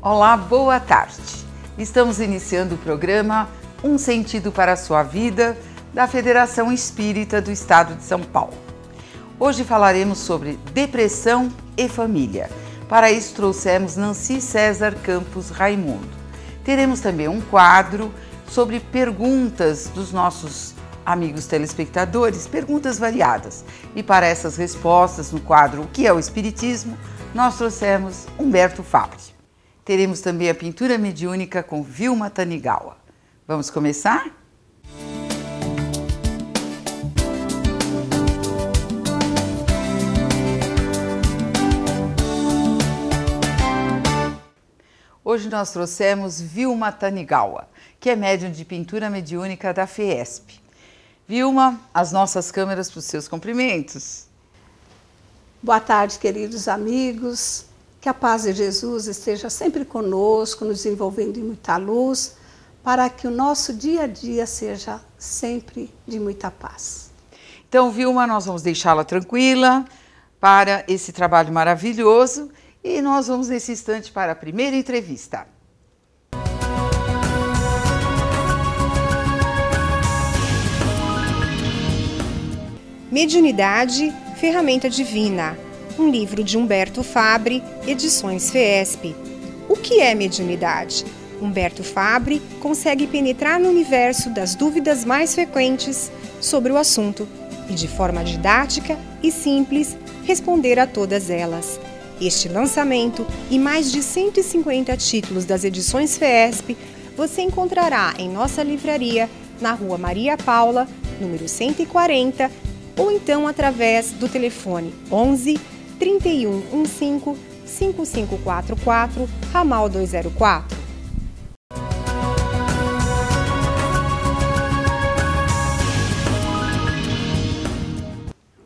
Olá, boa tarde. Estamos iniciando o programa Um Sentido para a Sua Vida, da Federação Espírita do Estado de São Paulo. Hoje falaremos sobre depressão e família. Para isso trouxemos Nancy César Campos Raimundo. Teremos também um quadro sobre perguntas dos nossos amigos telespectadores, perguntas variadas. E para essas respostas, no quadro O que é o Espiritismo, nós trouxemos Humberto Fabre. Teremos também a pintura mediúnica com Vilma Tanigawa. Vamos começar? Hoje nós trouxemos Vilma Tanigawa, que é médium de pintura mediúnica da FESP. Vilma, as nossas câmeras para os seus cumprimentos. Boa tarde, queridos amigos. Que a paz de Jesus esteja sempre conosco, nos envolvendo em muita luz, para que o nosso dia a dia seja sempre de muita paz. Então, Vilma, nós vamos deixá-la tranquila para esse trabalho maravilhoso e nós vamos nesse instante para a primeira entrevista. Mediunidade, ferramenta divina. Um livro de Humberto Fabre, edições FESP. O que é mediunidade? Humberto Fabre consegue penetrar no universo das dúvidas mais frequentes sobre o assunto e, de forma didática e simples, responder a todas elas. Este lançamento e mais de 150 títulos das edições FESP você encontrará em nossa livraria na Rua Maria Paula, número 140, ou então através do telefone 11 3115 5544, ramal 204.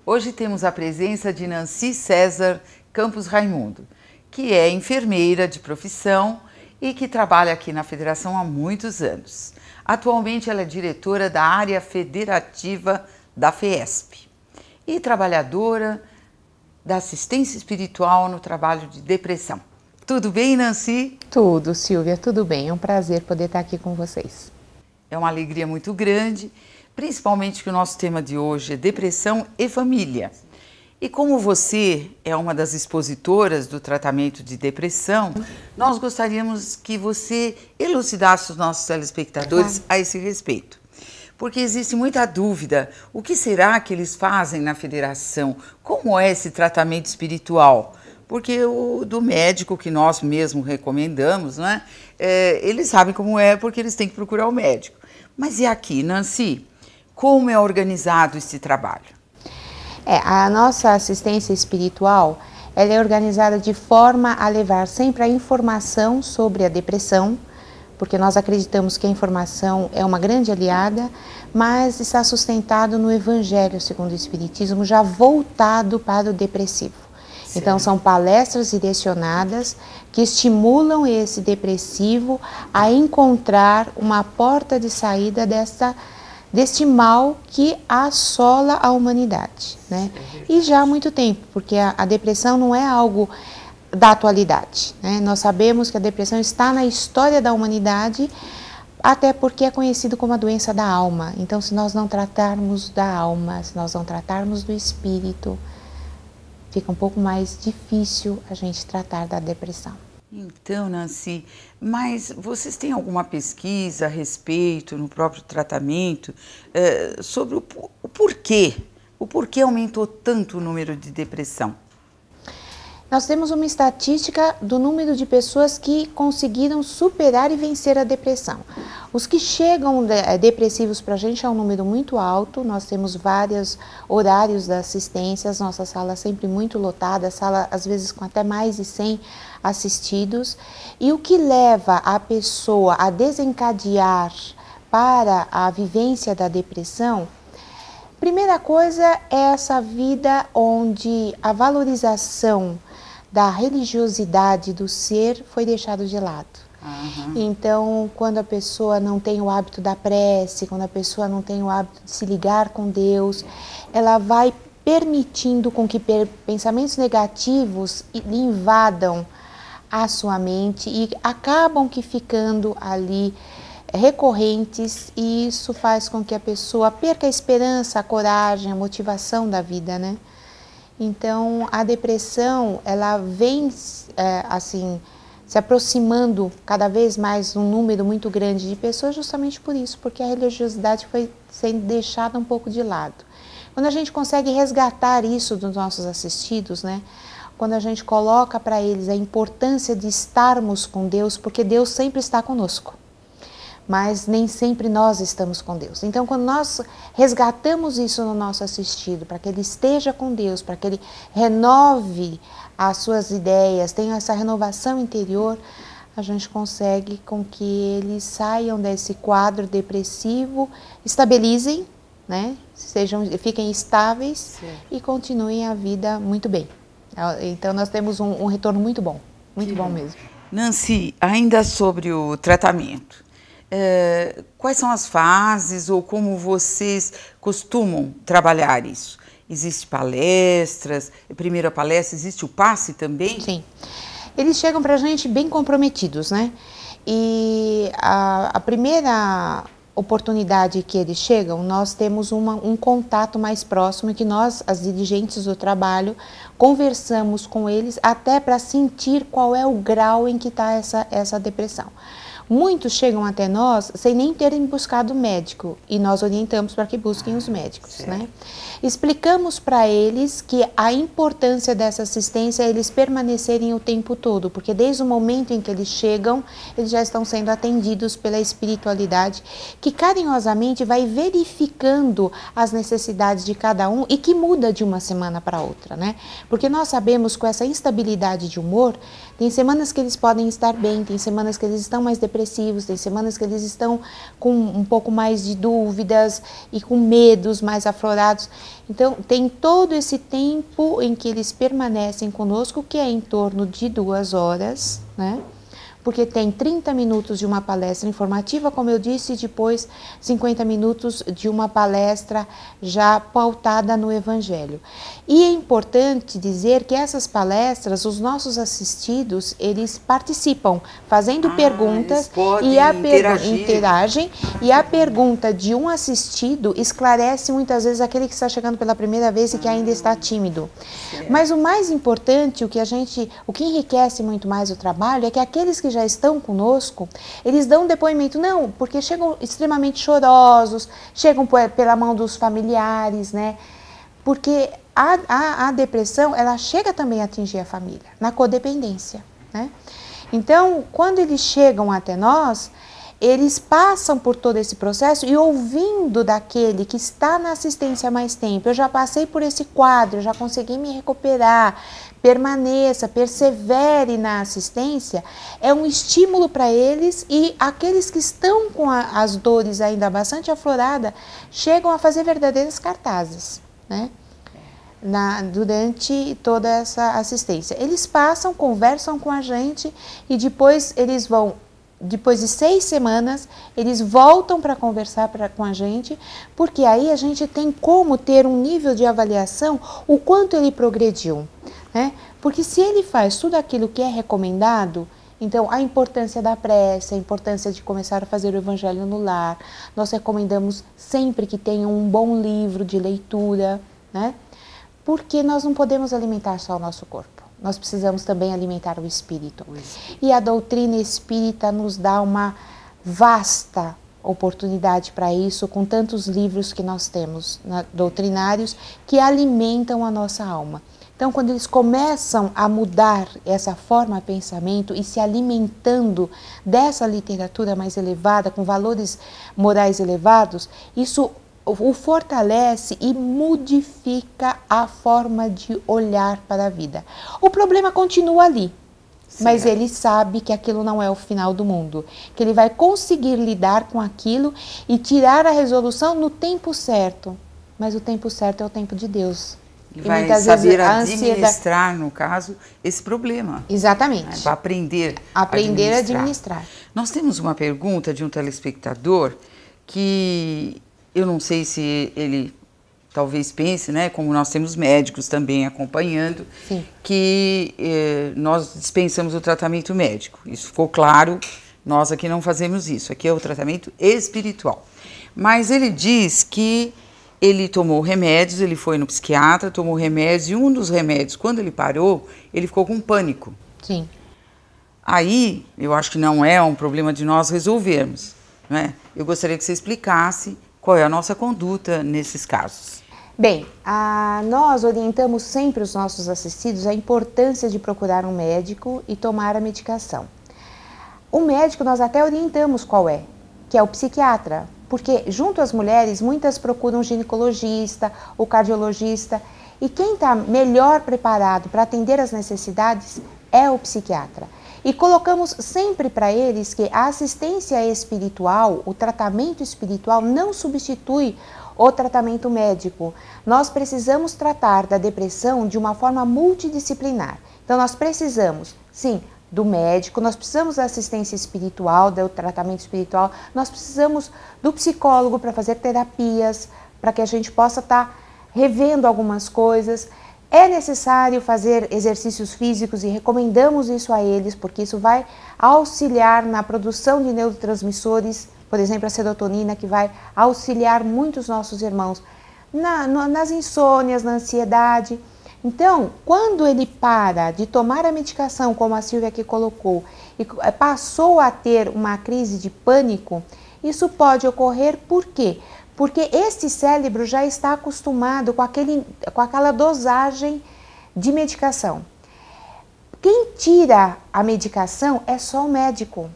Hoje temos a presença de Nancy César Campos Raimundo, que é enfermeira de profissão e que trabalha aqui na Federação há muitos anos. Atualmente ela é diretora da área federativa da FESP e trabalhadora da assistência espiritual no trabalho de depressão. Tudo bem, Nancy? Tudo, Silvia, tudo bem. É um prazer poder estar aqui com vocês. É uma alegria muito grande, principalmente que o nosso tema de hoje é depressão e família. E como você é uma das expositoras do tratamento de depressão, nós gostaríamos que você elucidasse os nossos telespectadores a esse respeito. Porque existe muita dúvida, o que será que eles fazem na federação? Como é esse tratamento espiritual? Porque o do médico que nós mesmos recomendamos, né? Eles sabem como é porque eles têm que procurar o médico. Mas e aqui, Nancy, como é organizado esse trabalho? A nossa assistência espiritual, ela é organizada de forma a levar sempre a informação sobre a depressão, porque nós acreditamos que a informação é uma grande aliada, mas está sustentado no Evangelho segundo o Espiritismo, já voltado para o depressivo. Sim. Então são palestras direcionadas que estimulam esse depressivo a encontrar uma porta de saída deste mal que assola a humanidade, né? E já há muito tempo, porque a depressão não é algo da atualidade, né? Nós sabemos que a depressão está na história da humanidade, até porque é conhecido como a doença da alma. Então, se nós não tratarmos da alma, se nós não tratarmos do espírito, fica um pouco mais difícil a gente tratar da depressão. Então, Nancy, mas vocês têm alguma pesquisa a respeito no próprio tratamento sobre o porquê? O porquê aumentou tanto o número de depressão? Nós temos uma estatística do número de pessoas que conseguiram superar e vencer a depressão. Os que chegam depressivos para a gente é um número muito alto, nós temos vários horários da assistência, as nossas salas sempre muito lotadas, sala às vezes com até mais de 100 assistidos. E o que leva a pessoa a desencadear para a vivência da depressão, primeira coisa é essa vida onde a valorização da religiosidade do ser foi deixado de lado. Uhum. Então, quando a pessoa não tem o hábito da prece, quando a pessoa não tem o hábito de se ligar com Deus, ela vai permitindo com que pensamentos negativos lhe invadam à sua mente e acabam que ficando ali recorrentes, e isso faz com que a pessoa perca a esperança, a coragem, a motivação da vida, né? Então, a depressão, ela vem, assim, se aproximando cada vez mais um número muito grande de pessoas justamente por isso, porque a religiosidade foi sendo deixada um pouco de lado. Quando a gente consegue resgatar isso dos nossos assistidos, né? Quando a gente coloca para eles a importância de estarmos com Deus, porque Deus sempre está conosco, mas nem sempre nós estamos com Deus. Então, quando nós resgatamos isso no nosso assistido, para que ele esteja com Deus, para que ele renove as suas ideias, tenha essa renovação interior, a gente consegue com que eles saiam desse quadro depressivo, estabilizem, né? Fiquem estáveis. Sim. E continuem a vida muito bem. Então, nós temos um retorno muito bom, muito bom mesmo. Nancy, ainda sobre o tratamento, quais são as fases ou como vocês costumam trabalhar isso? Existe palestras, primeiro a palestra, existe o passe também? Sim, eles chegam para a gente bem comprometidos, né? E a primeira oportunidade que eles chegam, nós temos um contato mais próximo, que nós, as dirigentes do trabalho, conversamos com eles até para sentir qual é o grau em que está essa depressão. Muitos chegam até nós sem nem terem buscado médico, e nós orientamos para que busquem os médicos, né? Explicamos para eles que a importância dessa assistência é eles permanecerem o tempo todo, porque desde o momento em que eles chegam, eles já estão sendo atendidos pela espiritualidade, que carinhosamente vai verificando as necessidades de cada um e que muda de uma semana para outra, né? Porque nós sabemos que com essa instabilidade de humor, tem semanas que eles podem estar bem, tem semanas que eles estão mais depressivos, tem semanas que eles estão com um pouco mais de dúvidas e com medos mais aflorados. Então, tem todo esse tempo em que eles permanecem conosco, que é em torno de 2 horas, né? Porque tem 30 minutos de uma palestra informativa, como eu disse, e depois 50 minutos de uma palestra já pautada no Evangelho. E é importante dizer que essas palestras, os nossos assistidos, eles participam, fazendo perguntas e interagem, e a pergunta de um assistido esclarece muitas vezes aquele que está chegando pela primeira vez e que ainda está tímido. Mas o mais importante, o que enriquece muito mais o trabalho, é que aqueles que já estão conosco, eles dão um depoimento, não, porque chegam extremamente chorosos, chegam pela mão dos familiares, né? Porque a depressão, ela chega também a atingir a família, na codependência, né? Então, quando eles chegam até nós, eles passam por todo esse processo e ouvindo daquele que está na assistência há mais tempo, eu já passei por esse quadro, eu já consegui me recuperar, permaneça, persevere na assistência, é um estímulo para eles, e aqueles que estão com as dores ainda bastante afloradas, chegam a fazer verdadeiras cartazes, né? Durante toda essa assistência. Eles passam, conversam com a gente e depois eles vão, depois de 6 semanas, eles voltam para conversar com a gente, porque aí a gente tem como ter um nível de avaliação, o quanto ele progrediu, né? Porque se ele faz tudo aquilo que é recomendado, então a importância da prece, a importância de começar a fazer o Evangelho no lar, nós recomendamos sempre que tenham um bom livro de leitura, né? Porque nós não podemos alimentar só o nosso corpo, nós precisamos também alimentar o espírito. E a doutrina espírita nos dá uma vasta oportunidade para isso, com tantos livros que nós temos, doutrinários, que alimentam a nossa alma. Então, quando eles começam a mudar essa forma de pensamento e se alimentando dessa literatura mais elevada, com valores morais elevados, isso o fortalece e modifica a forma de olhar para a vida. O problema continua ali, mas ele sabe que aquilo não é o final do mundo, que ele vai conseguir lidar com aquilo e tirar a resolução no tempo certo, mas o tempo certo é o tempo de Deus. E vai saber administrar, no caso, esse problema. Exatamente. Vai aprender a administrar. Nós temos uma pergunta de um telespectador que eu não sei se ele talvez pense, né, como nós temos médicos também acompanhando, Sim. que nós dispensamos o tratamento médico. Isso ficou claro, nós aqui não fazemos isso, aqui é o tratamento espiritual. Mas ele diz que ele tomou remédios, ele foi no psiquiatra, tomou remédios, e um dos remédios, quando ele parou, ele ficou com pânico. Sim. Aí, eu acho que não é um problema de nós resolvermos, né? Eu gostaria que você explicasse qual é a nossa conduta nesses casos. Bem, nós orientamos sempre os nossos assistidos a importância de procurar um médico e tomar a medicação. O médico nós até orientamos qual é, que é o psiquiatra, porque junto às mulheres muitas procuram o ginecologista, o cardiologista, e quem está melhor preparado para atender as necessidades é o psiquiatra. E colocamos sempre para eles que a assistência espiritual, o tratamento espiritual não substitui o tratamento médico. Nós precisamos tratar da depressão de uma forma multidisciplinar. Então nós precisamos, sim, do médico, nós precisamos da assistência espiritual, do tratamento espiritual, nós precisamos do psicólogo para fazer terapias, para que a gente possa estar revendo algumas coisas. É necessário fazer exercícios físicos e recomendamos isso a eles, porque isso vai auxiliar na produção de neurotransmissores, por exemplo, a serotonina, que vai auxiliar muito os nossos irmãos nas insônias, na ansiedade. Então, quando ele para de tomar a medicação, como a Silvia aqui colocou, e passou a ter uma crise de pânico, isso pode ocorrer por quê? Porque este cérebro já está acostumado com aquela dosagem de medicação. Quem tira a medicação é só o médico.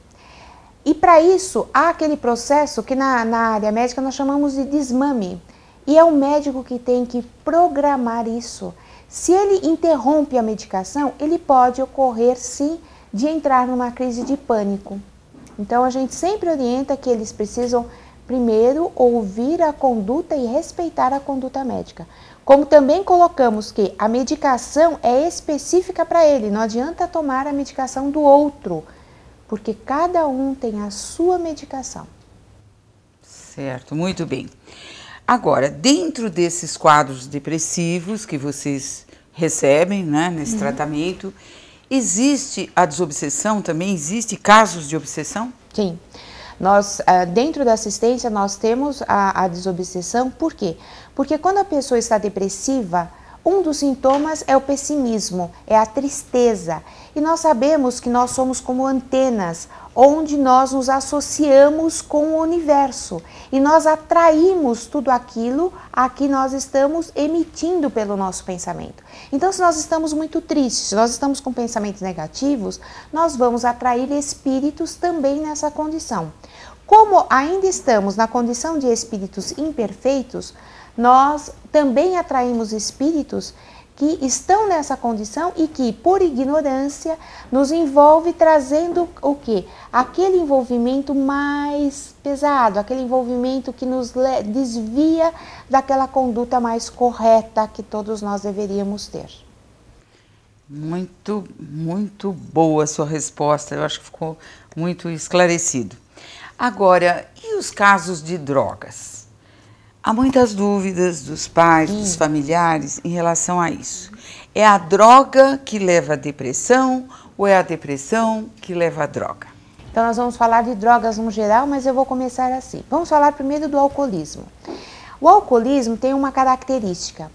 E para isso, há aquele processo que na área médica nós chamamos de desmame. E é o médico que tem que programar isso. Se ele interrompe a medicação, ele pode ocorrer sim de entrar numa crise de pânico. Então a gente sempre orienta que eles precisam primeiro ouvir a conduta e respeitar a conduta médica. Como também colocamos que a medicação é específica para ele, não adianta tomar a medicação do outro, porque cada um tem a sua medicação. Certo, muito bem. Agora, dentro desses quadros depressivos que vocês recebem, né, nesse tratamento, existe a desobsessão também? Existe casos de obsessão? Sim. Nós, dentro da assistência, nós temos a desobsessão. Por quê? Porque quando a pessoa está depressiva, um dos sintomas é o pessimismo, é a tristeza. E nós sabemos que nós somos como antenas, onde nós nos associamos com o universo. E nós atraímos tudo aquilo a que nós estamos emitindo pelo nosso pensamento. Então, se nós estamos muito tristes, se nós estamos com pensamentos negativos, nós vamos atrair espíritos também nessa condição. Como ainda estamos na condição de espíritos imperfeitos, nós também atraímos espíritos que estão nessa condição e que, por ignorância, nos envolve trazendo o quê? Aquele envolvimento mais pesado, aquele envolvimento que nos desvia daquela conduta mais correta que todos nós deveríamos ter. Muito, muito boa a sua resposta, eu acho que ficou muito esclarecido. Agora, e os casos de drogas? Há muitas dúvidas dos pais, dos familiares em relação a isso. É a droga que leva à depressão ou é a depressão que leva à droga? Então nós vamos falar de drogas no geral, mas eu vou começar assim. Vamos falar primeiro do alcoolismo. O alcoolismo tem uma característica.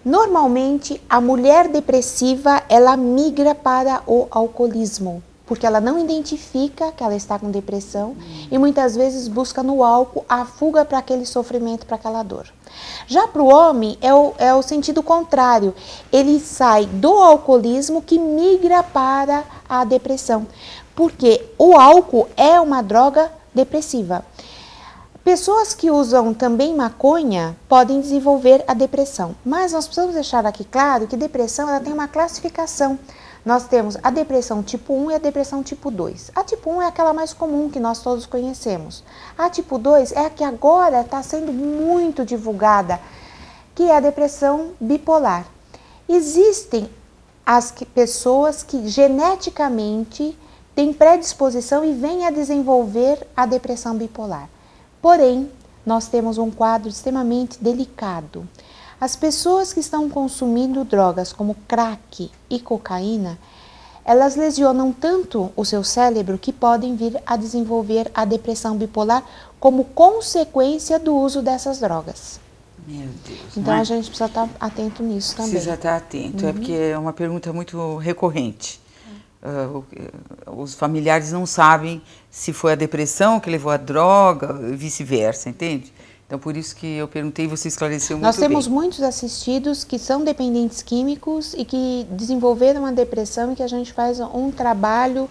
Normalmente a mulher depressiva, ela migra para o alcoolismo, porque ela não identifica que ela está com depressão e muitas vezes busca no álcool a fuga para aquele sofrimento, para aquela dor. Já para o homem é o sentido contrário, ele sai do alcoolismo que migra para a depressão, porque o álcool é uma droga depressiva. Pessoas que usam também maconha podem desenvolver a depressão, mas nós precisamos deixar aqui claro que depressão ela tem uma classificação. Nós temos a depressão tipo 1 e a depressão tipo 2. A tipo 1 é aquela mais comum que nós todos conhecemos. A tipo 2 é a que agora está sendo muito divulgada, que é a depressão bipolar. Existem as pessoas que geneticamente têm predisposição e vêm a desenvolver a depressão bipolar. Porém, nós temos um quadro extremamente delicado. As pessoas que estão consumindo drogas como crack e cocaína, elas lesionam tanto o seu cérebro que podem vir a desenvolver a depressão bipolar como consequência do uso dessas drogas. Meu Deus. Então a gente precisa estar atento nisso também. Precisa estar atento, é porque é uma pergunta muito recorrente. Os familiares não sabem se foi a depressão que levou à droga, vice-versa, entende? Então por isso que eu perguntei e você esclareceu muito bem. Nós temos muitos assistidos que são dependentes químicos e que desenvolveram a depressão e que a gente faz um trabalho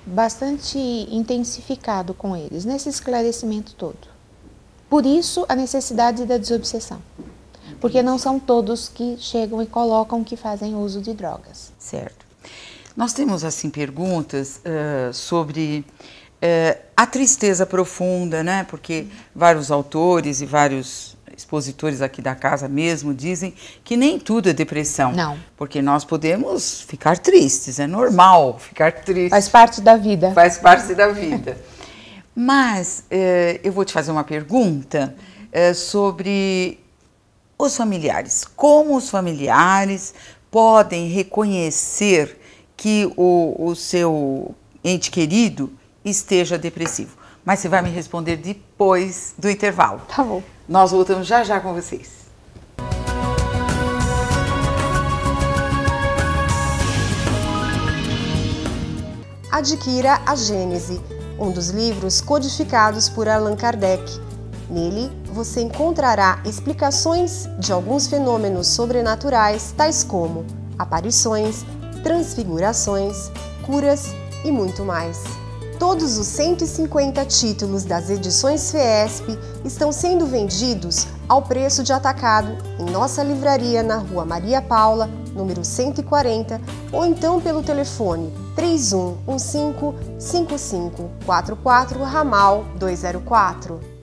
bastante intensificado com eles, nesse esclarecimento todo. Por isso a necessidade da desobsessão, porque não são todos que chegam e colocam que fazem uso de drogas. Certo. Nós temos assim perguntas sobre a tristeza profunda, né? Porque vários autores e vários expositores aqui da casa mesmo dizem que nem tudo é depressão. Não. Porque nós podemos ficar tristes, é normal ficar triste. Faz parte da vida. Faz parte da vida. Mas eu vou te fazer uma pergunta sobre os familiares. Como os familiares podem reconhecer que o seu ente querido esteja depressivo? Mas você vai me responder depois do intervalo. Tá bom. Nós voltamos já já com vocês. Adquira a Gênese, um dos livros codificados por Allan Kardec. Nele, você encontrará explicações de alguns fenômenos sobrenaturais, tais como aparições, transfigurações, curas e muito mais. Todos os 150 títulos das edições FESP estão sendo vendidos ao preço de atacado em nossa livraria na Rua Maria Paula, número 140, ou então pelo telefone 3115-5544, ramal 204.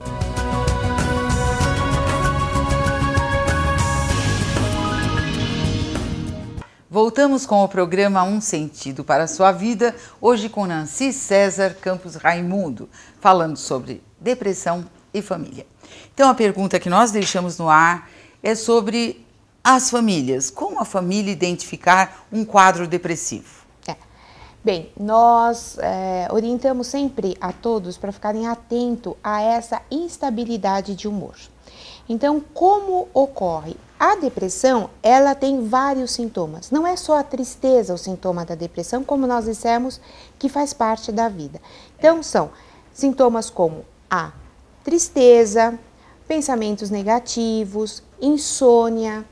Voltamos com o programa Um Sentido para a Sua Vida, hoje com Nancy César Campos Raimundo, falando sobre depressão e família. Então a pergunta que nós deixamos no ar é sobre as famílias. Como a família identificar um quadro depressivo? Bem, nós orientamos sempre a todos para ficarem atentos a essa instabilidade de humor. Então, como ocorre? A depressão, ela tem vários sintomas. Não é só a tristeza o sintoma da depressão, como nós dissemos, que faz parte da vida. Então, são sintomas como a tristeza, pensamentos negativos, insônia,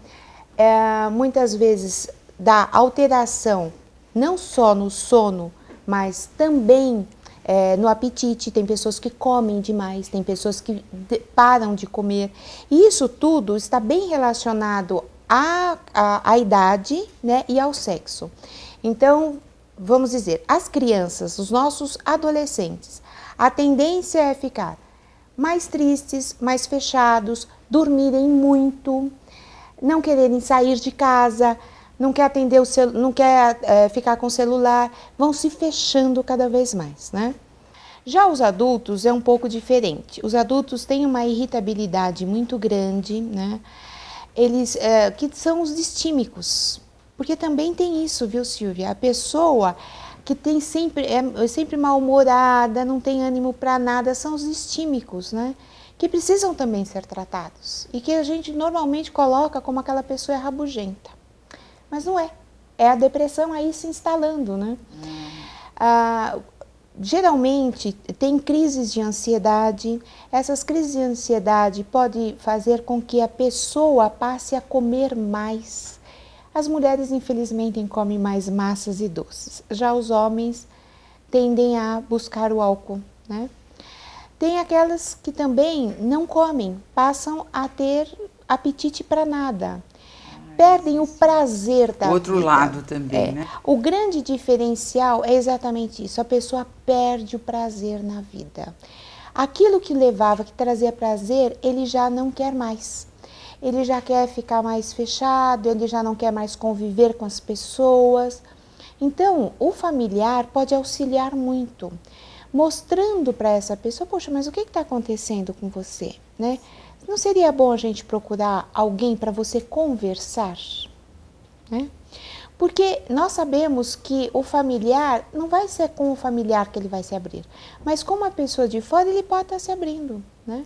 muitas vezes da alteração, não só no sono, mas também no apetite. Tem pessoas que comem demais, tem pessoas que param de comer. E isso tudo está bem relacionado à idade, né, e ao sexo. Então, vamos dizer, as crianças, os nossos adolescentes, a tendência é ficar mais tristes, mais fechados, dormirem muito, não quererem sair de casa, não quer atender não quer ficar com o celular, vão se fechando cada vez mais, né? Já os adultos é um pouco diferente. Os adultos têm uma irritabilidade muito grande, né? Eles, que são os distímicos, porque também tem isso, viu, Silvia? A pessoa que tem é sempre mal-humorada, não tem ânimo para nada, são os distímicos, né? Que precisam também ser tratados e que a gente normalmente coloca como aquela pessoa rabugenta. Mas não é. É a depressão aí se instalando, né? Geralmente tem crises de ansiedade. Essas crises de ansiedade podem fazer com que a pessoa passe a comer mais. As mulheres, infelizmente, comem mais massas e doces. Já os homens tendem a buscar o álcool, né? Tem aquelas que também não comem, passam a ter apetite para nada. Perdem o prazer da vida. Outro lado também, né? O grande diferencial é exatamente isso, a pessoa perde o prazer na vida. Aquilo que levava, que trazia prazer, ele já não quer mais. Ele já quer ficar mais fechado, ele já não quer mais conviver com as pessoas. Então, o familiar pode auxiliar muito, mostrando para essa pessoa, poxa, mas o que está acontecendo com você, né? Não seria bom a gente procurar alguém para você conversar, né? Porque nós sabemos que o familiar, não vai ser com o familiar que ele vai se abrir, mas com uma pessoa de fora ele pode estar se abrindo, né?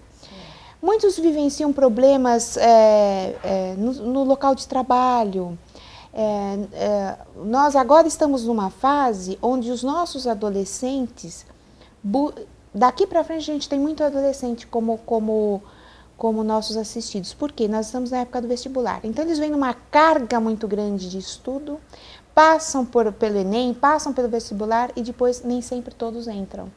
Muitos vivenciam problemas no local de trabalho. Nós agora estamos numa fase onde os nossos adolescentes, daqui para frente a gente tem muito adolescente como nossos assistidos. Por quê? Nós estamos na época do vestibular. Então eles vêm numa carga muito grande de estudo, passam pelo Enem, passam pelo vestibular e depois nem sempre todos entram.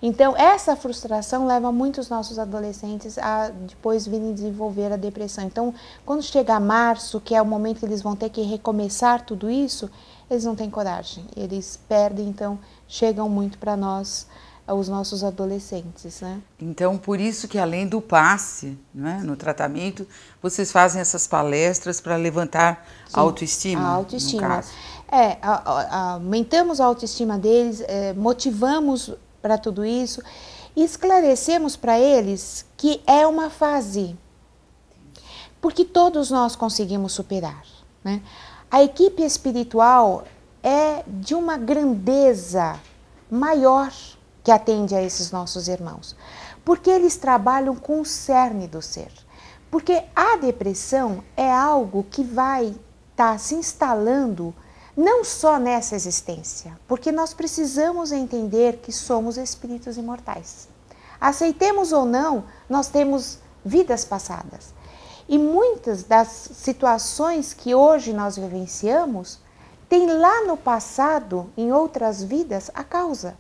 Então essa frustração leva muitos nossos adolescentes a depois virem desenvolver a depressão. Então quando chega março, que é o momento que eles vão ter que recomeçar tudo isso, eles não têm coragem, eles perdem, então chegam muito para nós, os nossos adolescentes, né? Então, por isso que além do passe, né, no tratamento, vocês fazem essas palestras para levantar a autoestima, a autoestima. No caso. Aumentamos a autoestima deles, motivamos para tudo isso e esclarecemos para eles que é uma fase, porque todos nós conseguimos superar, né? A equipe espiritual é de uma grandeza maior que atende a esses nossos irmãos, porque eles trabalham com o cerne do ser, porque a depressão é algo que vai estar se instalando não só nessa existência, porque nós precisamos entender que somos espíritos imortais. Aceitemos ou não, nós temos vidas passadas, e muitas das situações que hoje nós vivenciamos tem lá no passado, em outras vidas, a causa.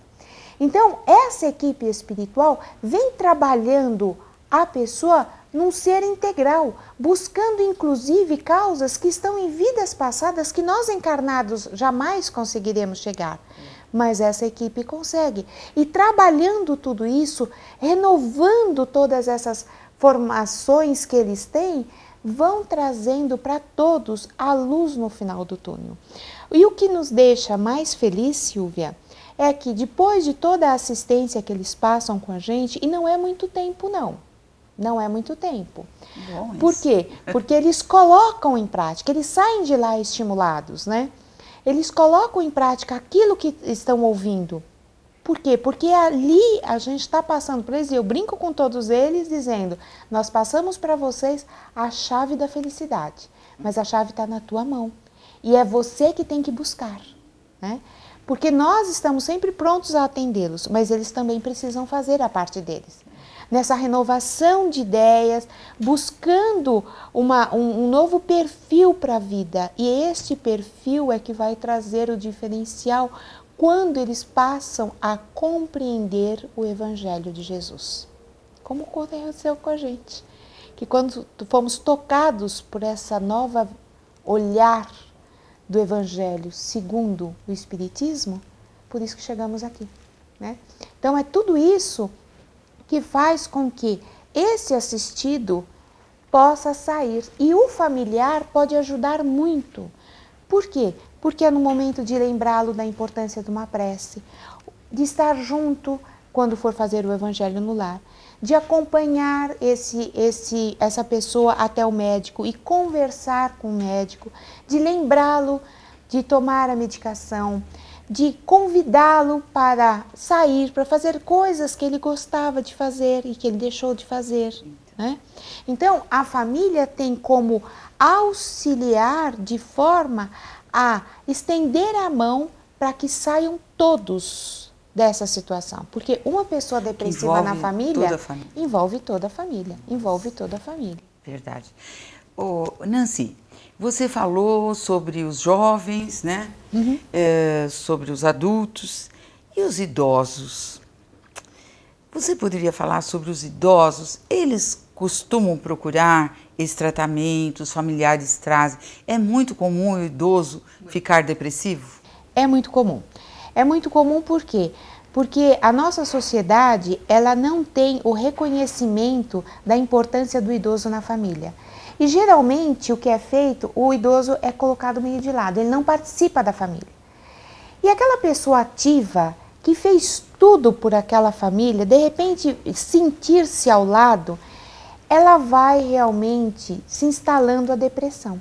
Então, essa equipe espiritual vem trabalhando a pessoa num ser integral, buscando inclusive causas que estão em vidas passadas que nós encarnados jamais conseguiremos chegar. Mas essa equipe consegue. E trabalhando tudo isso, renovando todas essas formações que eles têm, vão trazendo para todos a luz no final do túnel. E o que nos deixa mais feliz, Silvia, é que depois de toda a assistência que eles passam com a gente, e não é muito tempo não é muito tempo. Bom, por quê? Porque eles colocam em prática, eles saem de lá estimulados, né? Eles colocam em prática aquilo que estão ouvindo. Por quê? Porque ali a gente está passando por eles, e eu brinco com todos eles dizendo, nós passamos para vocês a chave da felicidade, mas a chave está na tua mão, e é você que tem que buscar, né? Porque nós estamos sempre prontos a atendê-los, mas eles também precisam fazer a parte deles. Nessa renovação de ideias, buscando um novo perfil para a vida. E este perfil é que vai trazer o diferencial quando eles passam a compreender o Evangelho de Jesus. Como aconteceu com a gente. Que quando fomos tocados por essa nova olhar do Evangelho segundo o Espiritismo, por isso que chegamos aqui, né? Então é tudo isso que faz com que esse assistido possa sair. E o familiar pode ajudar muito. Por quê? Porque é no momento de lembrá-lo da importância de uma prece, de estar junto quando for fazer o Evangelho no lar, de acompanhar essa pessoa até o médico e conversar com o médico, de lembrá-lo de tomar a medicação, de convidá-lo para sair, para fazer coisas que ele gostava de fazer e que ele deixou de fazer, né? Então, a família tem como auxiliar de forma a estender a mão para que saiam todos dessa situação. Porque uma pessoa depressiva na família envolve toda a família, envolve toda a família. Verdade. Nancy, você falou sobre os jovens, né? Uhum. Sobre os adultos e os idosos. Você poderia falar sobre os idosos? Eles costumam procurar esse tratamento, os familiares trazem. É muito comum o idoso ficar depressivo? É muito comum. É muito comum por quê? Porque a nossa sociedade, ela não tem o reconhecimento da importância do idoso na família. E geralmente o que é feito, o idoso é colocado meio de lado, ele não participa da família. E aquela pessoa ativa, que fez tudo por aquela família, de repente sentir-se ao lado, ela vai realmente se instalando a depressão.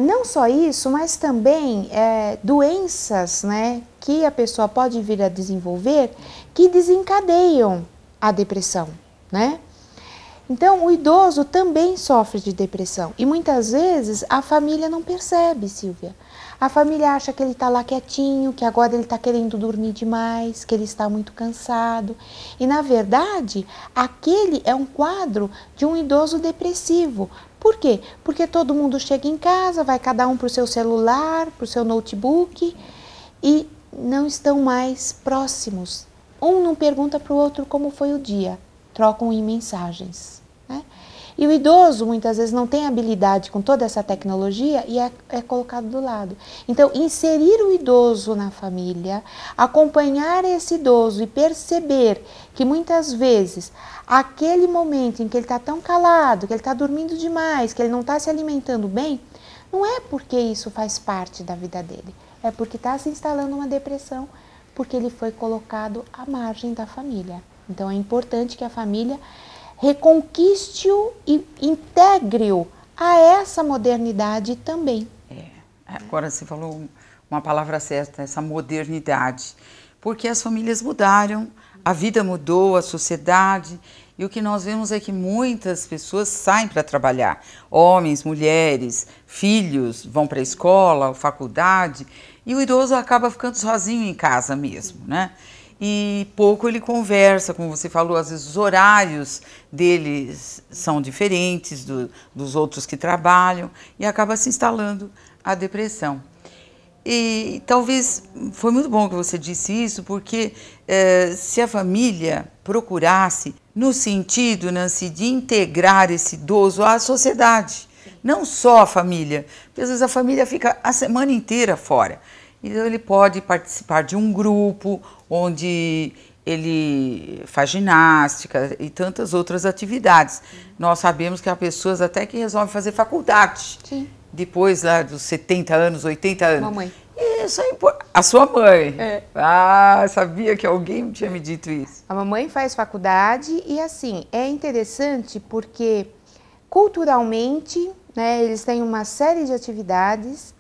Não só isso, mas também doenças, né, que a pessoa pode vir a desenvolver que desencadeiam a depressão, né? Então, o idoso também sofre de depressão e muitas vezes a família não percebe, Silvia. A família acha que ele está lá quietinho, que agora ele está querendo dormir demais, que ele está muito cansado. E, na verdade, aquele é um quadro de um idoso depressivo. Por quê? Porque todo mundo chega em casa, vai cada um para o seu celular, para o seu notebook e não estão mais próximos. Um não pergunta para o outro como foi o dia, trocam em mensagens, né? E o idoso muitas vezes não tem habilidade com toda essa tecnologia e é colocado do lado. Então, inserir o idoso na família, acompanhar esse idoso e perceber que muitas vezes aquele momento em que ele está tão calado, que ele está dormindo demais, que ele não está se alimentando bem, não é porque isso faz parte da vida dele, é porque está se instalando uma depressão, porque ele foi colocado à margem da família. Então, é importante que a família reconquiste-o e integre-o a essa modernidade também. Agora você falou uma palavra certa, essa modernidade, porque as famílias mudaram, a vida mudou, a sociedade, e o que nós vemos é que muitas pessoas saem para trabalhar, homens, mulheres, filhos vão para a escola, faculdade, e o idoso acaba ficando sozinho em casa mesmo, né? E pouco ele conversa, como você falou, às vezes os horários deles são diferentes dos outros que trabalham e acaba se instalando a depressão. E talvez foi muito bom que você disse isso, porque se a família procurasse no sentido, Nancy, de integrar esse idoso à sociedade, não só a família, porque às vezes a família fica a semana inteira fora. Então ele pode participar de um grupo onde ele faz ginástica e tantas outras atividades. Nós sabemos que há pessoas até que resolvem fazer faculdade. Sim. Depois lá dos 70 anos, 80 anos. Mamãe. Isso é importante. A sua mãe? Sabia que alguém tinha me dito isso. A mamãe faz faculdade e assim, é interessante porque culturalmente, né, eles têm uma série de atividades,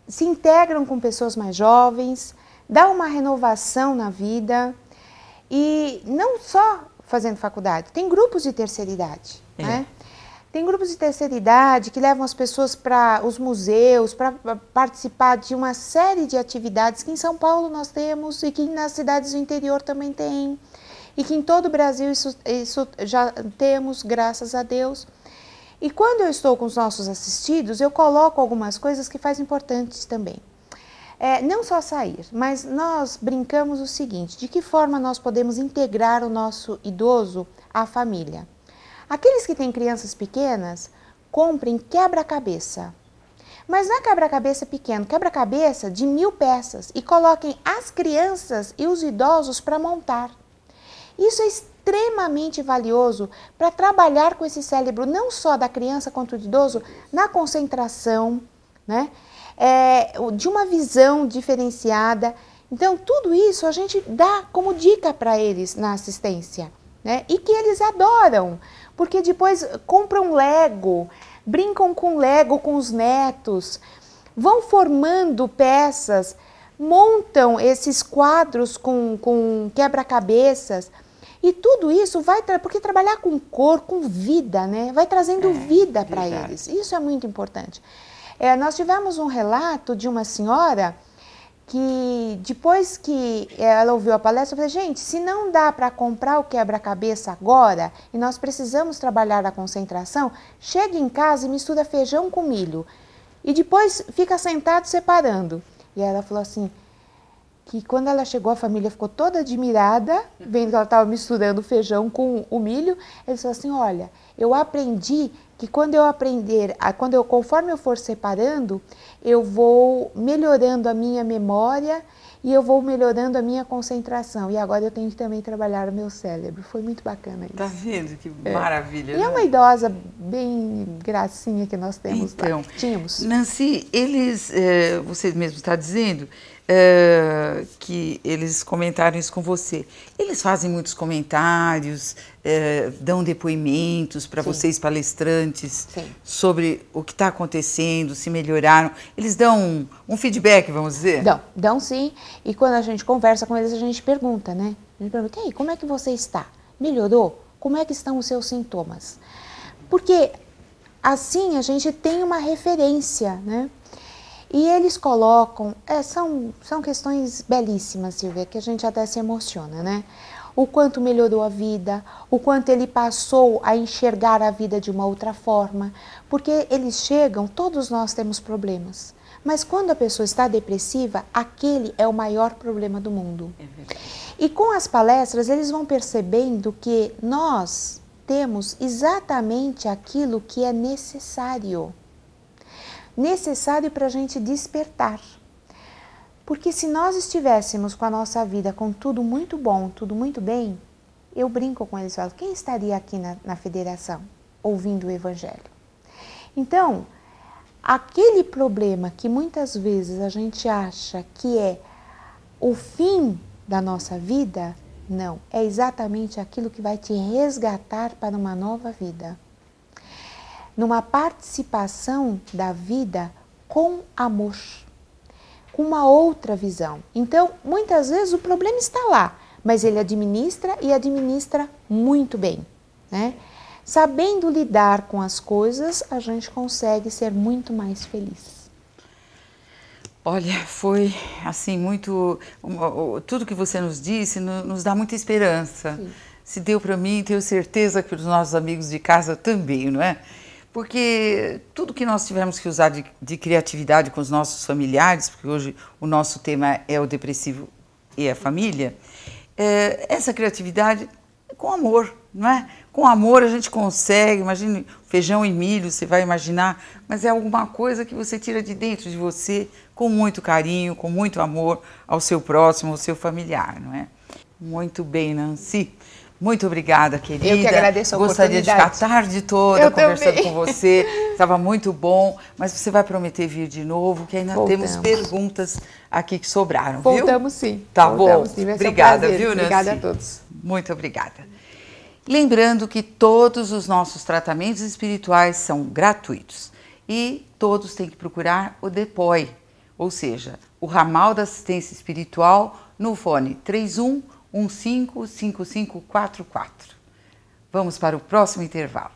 se integram com pessoas mais jovens, dá uma renovação na vida e não só fazendo faculdade, tem grupos de terceira idade, né? Tem grupos de terceira idade que levam as pessoas para os museus, para participar de uma série de atividades que em São Paulo nós temos e que nas cidades do interior também tem e que em todo o Brasil isso já temos, graças a Deus. E quando eu estou com os nossos assistidos, eu coloco algumas coisas que fazem importantes também. Não só sair, mas nós brincamos o seguinte, de que forma nós podemos integrar o nosso idoso à família? Aqueles que têm crianças pequenas, comprem quebra-cabeça. Mas não é quebra-cabeça pequeno, quebra-cabeça de 1000 peças e coloquem as crianças e os idosos para montar. Isso é extremamente valioso para trabalhar com esse cérebro, não só da criança quanto do idoso, na concentração, né? De uma visão diferenciada. Então, tudo isso a gente dá como dica para eles na assistência, né? E que eles adoram, porque depois compram Lego, brincam com Lego com os netos, vão formando peças, montam esses quadros com quebra-cabeças. E tudo isso vai, porque trabalhar com cor, com vida, né? Vai trazendo vida para eles. Isso é muito importante. Nós tivemos um relato de uma senhora que depois que ela ouviu a palestra, eu falei, gente, se não dá para comprar o quebra-cabeça agora e nós precisamos trabalhar a concentração, chega em casa e mistura feijão com milho e depois fica sentado separando. E ela falou assim, que quando ela chegou, a família ficou toda admirada, vendo que ela estava misturando o feijão com o milho. Ele falou assim, olha, eu aprendi que conforme eu for separando, eu vou melhorando a minha memória e eu vou melhorando a minha concentração. E agora eu tenho que também trabalhar o meu cérebro. Foi muito bacana isso. Tá vendo que maravilha, E né? é uma idosa bem gracinha que nós temos então, lá. Tínhamos. Nancy, você mesmo está dizendo, que eles comentaram isso com você. Eles fazem muitos comentários, dão depoimentos para vocês, palestrantes, Sim. sobre o que está acontecendo, se melhoraram. Eles dão um feedback, vamos dizer? Dão sim. E quando a gente conversa com eles, a gente pergunta, né? A gente pergunta, e aí, como é que você está? Melhorou? Como é que estão os seus sintomas? Porque assim a gente tem uma referência, né? E eles colocam, são questões belíssimas, Silvia, que a gente até se emociona, né? O quanto melhorou a vida, o quanto ele passou a enxergar a vida de uma outra forma, porque eles chegam, todos nós temos problemas, mas quando a pessoa está depressiva, aquele é o maior problema do mundo. É verdade. E com as palestras, eles vão percebendo que nós temos exatamente aquilo que é necessário para a gente despertar. Porque se nós estivéssemos com a nossa vida com tudo muito bom, tudo muito bem, eu brinco com eles e falo, quem estaria aqui na federação ouvindo o Evangelho? Então, aquele problema que muitas vezes a gente acha que é o fim da nossa vida, não, é exatamente aquilo que vai te resgatar para uma nova vida. Numa participação da vida com amor, com uma outra visão. Então, muitas vezes o problema está lá, mas ele administra e administra muito bem, né? Sabendo lidar com as coisas, a gente consegue ser muito mais feliz. Olha, foi assim muito, tudo que você nos disse nos dá muita esperança. Sim. Se deu para mim, tenho certeza que os nossos amigos de casa também, não é? Porque tudo que nós tivemos que usar de criatividade com os nossos familiares, porque hoje o nosso tema é o depressivo e a família, essa criatividade com amor, não é? Com amor a gente consegue, imagine feijão e milho, você vai imaginar, mas é alguma coisa que você tira de dentro de você com muito carinho, com muito amor ao seu próximo, ao seu familiar, não é? Muito bem, Nancy. Muito obrigada, querida. Eu que agradeço a Gostaria de oportunidade. ficar a tarde toda Eu conversando também. com você. Estava muito bom, mas você vai prometer vir de novo, que ainda Voltamos. temos perguntas aqui que sobraram, viu? Voltamos sim. Tá Voltamos, bom. sim. Vai ser um Obrigada, prazer. viu, Nancy? Obrigada a todos. Muito obrigada. Lembrando que todos os nossos tratamentos espirituais são gratuitos e todos têm que procurar o DEPOI, ou seja, o ramal da assistência espiritual no fone 31155544. Vamos para o próximo intervalo.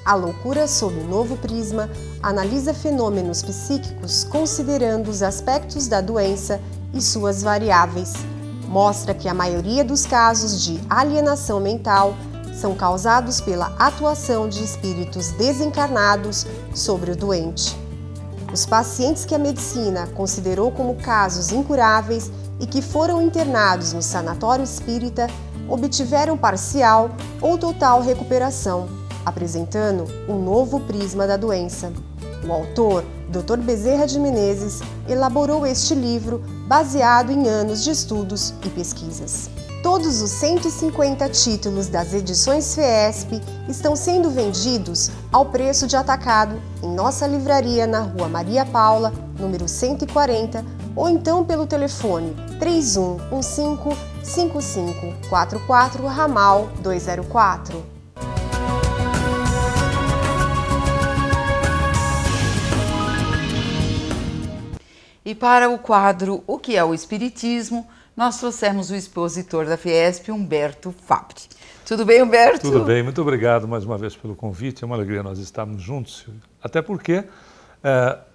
A loucura sob um novo prisma analisa fenômenos psíquicos considerando os aspectos da doença e suas variáveis. Mostra que a maioria dos casos de alienação mental são causados pela atuação de espíritos desencarnados sobre o doente. Os pacientes que a medicina considerou como casos incuráveis e que foram internados no sanatório espírita obtiveram parcial ou total recuperação, apresentando um novo prisma da doença. O autor, Dr. Bezerra de Menezes, elaborou este livro baseado em anos de estudos e pesquisas. Todos os 150 títulos das edições FEESP estão sendo vendidos ao preço de atacado em nossa livraria na Rua Maria Paula, número 140, ou então pelo telefone 3115-5544, ramal 204. E para o quadro O que é o Espiritismo, nós trouxemos o expositor da FIESP, Humberto Fabri. Tudo bem, Humberto? Tudo bem, muito obrigado mais uma vez pelo convite, é uma alegria nós estarmos juntos, Silvia. Até porque,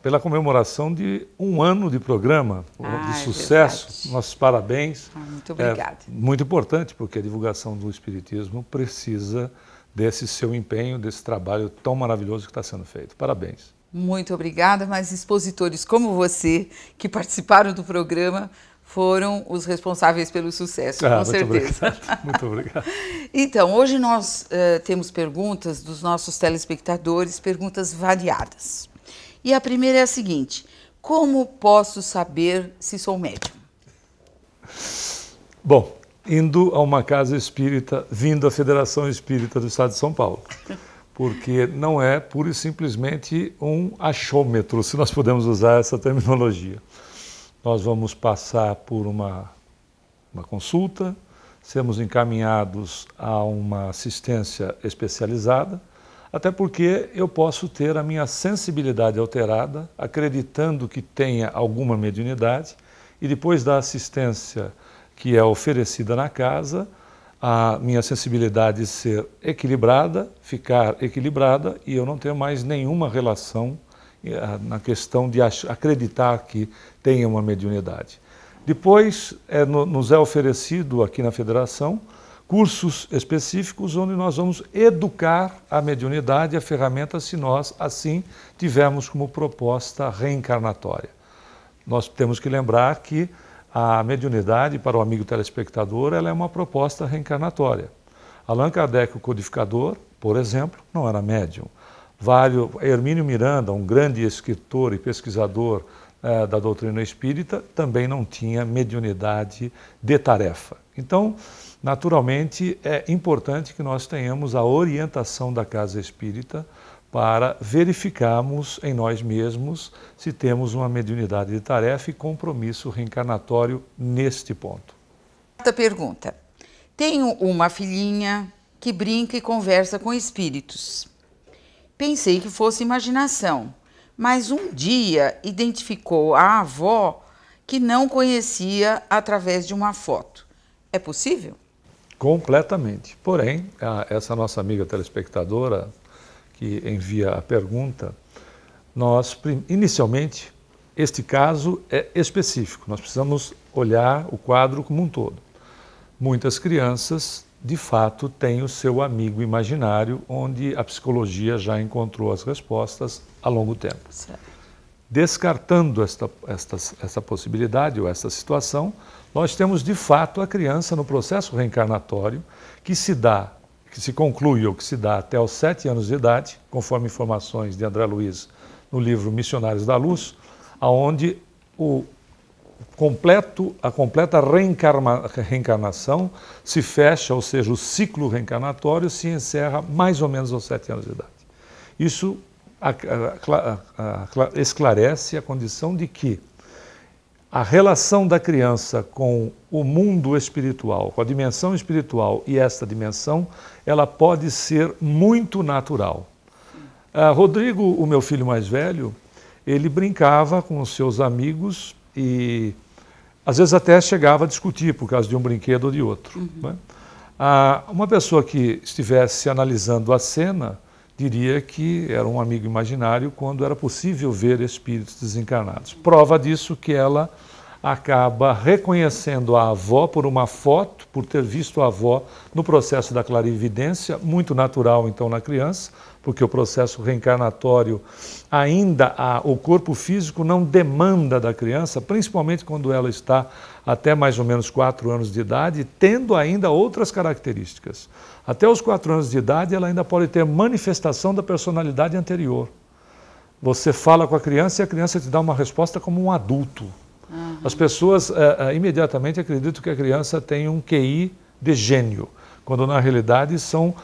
pela comemoração de um ano de programa, de sucesso, verdade. Nossos parabéns. Muito obrigada. Muito importante, porque a divulgação do Espiritismo precisa desse seu empenho, desse trabalho tão maravilhoso que está sendo feito. Parabéns. Muito obrigada, mas expositores como você, que participaram do programa, foram os responsáveis pelo sucesso, com certeza. Obrigado. Muito obrigado. Então, hoje nós temos perguntas dos nossos telespectadores, perguntas variadas. E a primeira é a seguinte: como posso saber se sou médium? Bom, indo a uma casa espírita, vindo à Federação Espírita do Estado de São Paulo. porque não é pura e simplesmente um achômetro, se nós podemos usar essa terminologia. Nós vamos passar por uma consulta, sermos encaminhados a uma assistência especializada, até porque eu posso ter a minha sensibilidade alterada, acreditando que tenha alguma mediunidade, e depois da assistência que é oferecida na casa, a minha sensibilidade ser equilibrada, ficar equilibrada, e eu não ter mais nenhuma relação na questão de acreditar que tenha uma mediunidade. Depois, nos é oferecido aqui na Federação cursos específicos onde nós vamos educar a mediunidade, a ferramenta, se nós assim tivermos como proposta reencarnatória. Nós temos que lembrar que a mediunidade, para o amigo telespectador, ela é uma proposta reencarnatória. Allan Kardec, o codificador, por exemplo, não era médium. Hermínio Miranda, um grande escritor e pesquisador da doutrina espírita, também não tinha mediunidade de tarefa. Então, naturalmente, é importante que nós tenhamos a orientação da Casa Espírita para verificarmos em nós mesmos se temos uma mediunidade de tarefa e compromisso reencarnatório neste ponto. Quarta pergunta. Tenho uma filhinha que brinca e conversa com espíritos. Pensei que fosse imaginação, mas um dia identificou a avó que não conhecia através de uma foto. É possível? Completamente. Porém, essa nossa amiga telespectadora que envia a pergunta, inicialmente, este caso é específico. Nós precisamos olhar o quadro como um todo. Muitas crianças, de fato, têm o seu amigo imaginário, onde a psicologia já encontrou as respostas há longo tempo. Certo. Descartando essa possibilidade ou essa situação, nós temos, de fato, a criança no processo reencarnatório que se conclui ou que se dá até os 7 anos de idade, conforme informações de André Luiz no livro Missionários da Luz, onde a completa reencarnação se fecha, ou seja, o ciclo reencarnatório se encerra mais ou menos aos 7 anos de idade. Isso esclarece a condição de que a relação da criança com o mundo espiritual, com a dimensão espiritual e esta dimensão, ela pode ser muito natural. Rodrigo, o meu filho mais velho, ele brincava com os seus amigos e às vezes até chegava a discutir por causa de um brinquedo ou de outro. Uhum. Né? Uma pessoa que estivesse analisando a cena diria que era um amigo imaginário quando era possível ver espíritos desencarnados. Prova disso que ela acaba reconhecendo a avó por uma foto, por ter visto a avó no processo da clarividência, muito natural então na criança, porque o processo reencarnatório ainda o corpo físico não demanda da criança, principalmente quando ela está até mais ou menos 4 anos de idade, tendo ainda outras características. Até os 4 anos de idade ela ainda pode ter manifestação da personalidade anterior. Você fala com a criança e a criança te dá uma resposta como um adulto. Uhum. As pessoas imediatamente acreditam que a criança tem um QI de gênio, quando na realidade são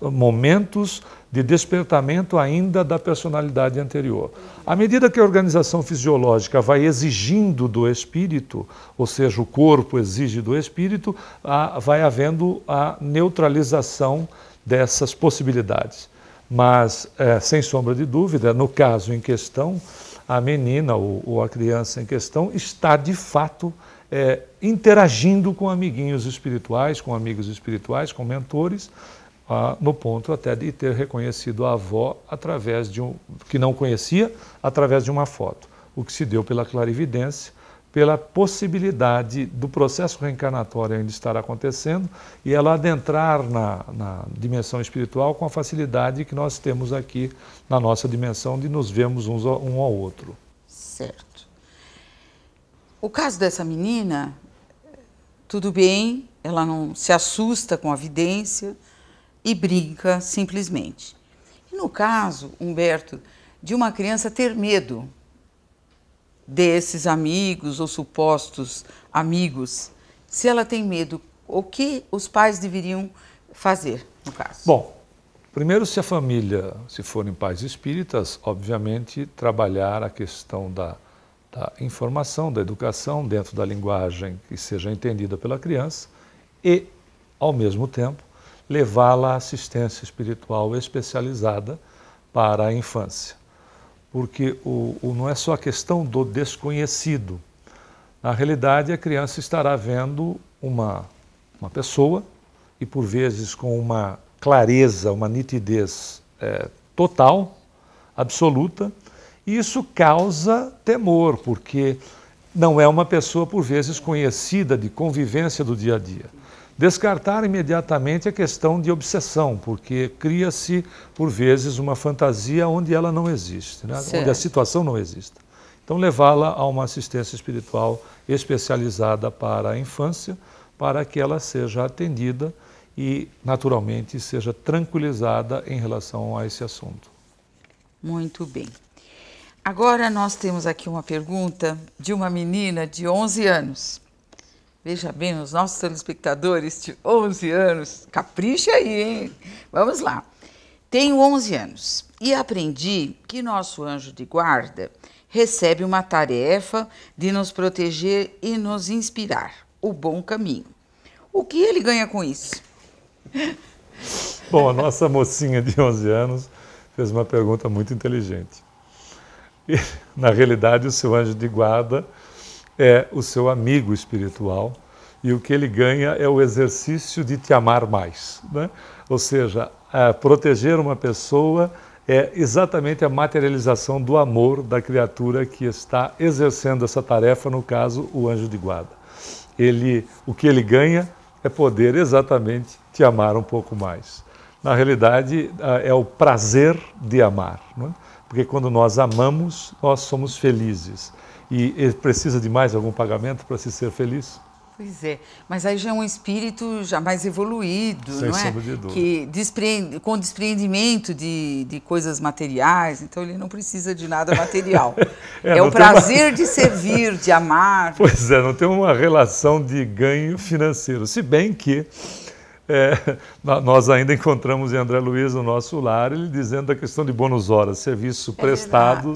momentos de despertamento ainda da personalidade anterior. À medida que a organização fisiológica vai exigindo do espírito, ou seja, o corpo exige do espírito, vai havendo a neutralização dessas possibilidades. Mas, sem sombra de dúvida, no caso em questão, a menina ou a criança em questão está, de fato, interagindo com amiguinhos espirituais, com amigos espirituais, com mentores, no ponto até de ter reconhecido a avó através que não conhecia, através de uma foto. O que se deu pela clarividência, pela possibilidade do processo reencarnatório ainda estar acontecendo e ela adentrar na dimensão espiritual com a facilidade que nós temos aqui na nossa dimensão de nos vermos um ao outro. Certo. O caso dessa menina, tudo bem, ela não se assusta com a vidência e brinca simplesmente. E no caso, Humberto, de uma criança ter medo desses amigos ou supostos amigos, se ela tem medo, o que os pais deveriam fazer no caso? Bom, Primeiro, se a família, se forem pais espíritas, obviamente trabalhar a questão da informação, da educação dentro da linguagem que seja entendida pela criança e, ao mesmo tempo, levá-la à assistência espiritual especializada para a infância. Porque não é só a questão do desconhecido. Na realidade, a criança estará vendo uma pessoa e, por vezes, com uma clareza, uma nitidez total, absoluta, e isso causa temor, porque não é uma pessoa, por vezes, conhecida de convivência do dia a dia. Descartar imediatamente a questão de obsessão, porque cria-se, por vezes, uma fantasia onde ela não existe, né? Onde a situação não existe. Então, levá-la a uma assistência espiritual especializada para a infância, para que ela seja atendida e, naturalmente, seja tranquilizada em relação a esse assunto. Muito bem. Agora nós temos aqui uma pergunta de uma menina de 11 anos. Veja bem, os nossos telespectadores de 11 anos, capricha aí, hein? Vamos lá. Tenho 11 anos e aprendi que nosso anjo de guarda recebe uma tarefa de nos proteger e nos inspirar o bom caminho. O que ele ganha com isso? Bom, a nossa mocinha de 11 anos fez uma pergunta muito inteligente. E, na realidade, o seu anjo de guarda é o seu amigo espiritual e o que ele ganha é o exercício de te amar mais, né? Ou seja, proteger uma pessoa é exatamente a materialização do amor da criatura que está exercendo essa tarefa, no caso, o anjo de guarda. O que ele ganha é poder exatamente te amar um pouco mais. Na realidade, é o prazer de amar, não é? Porque quando nós amamos, nós somos felizes. E precisa de mais algum pagamento para se ser feliz? Pois é, mas aí já é um espírito já mais evoluído, Sem não é? sombra de dúvida. Que com desprendimento de coisas materiais, então ele não precisa de nada material. É o prazer de servir, de amar. Pois é, não tem uma relação de ganho financeiro, se bem que nós ainda encontramos em André Luiz, no nosso lar, ele dizendo da questão de bônus horas, serviço prestado,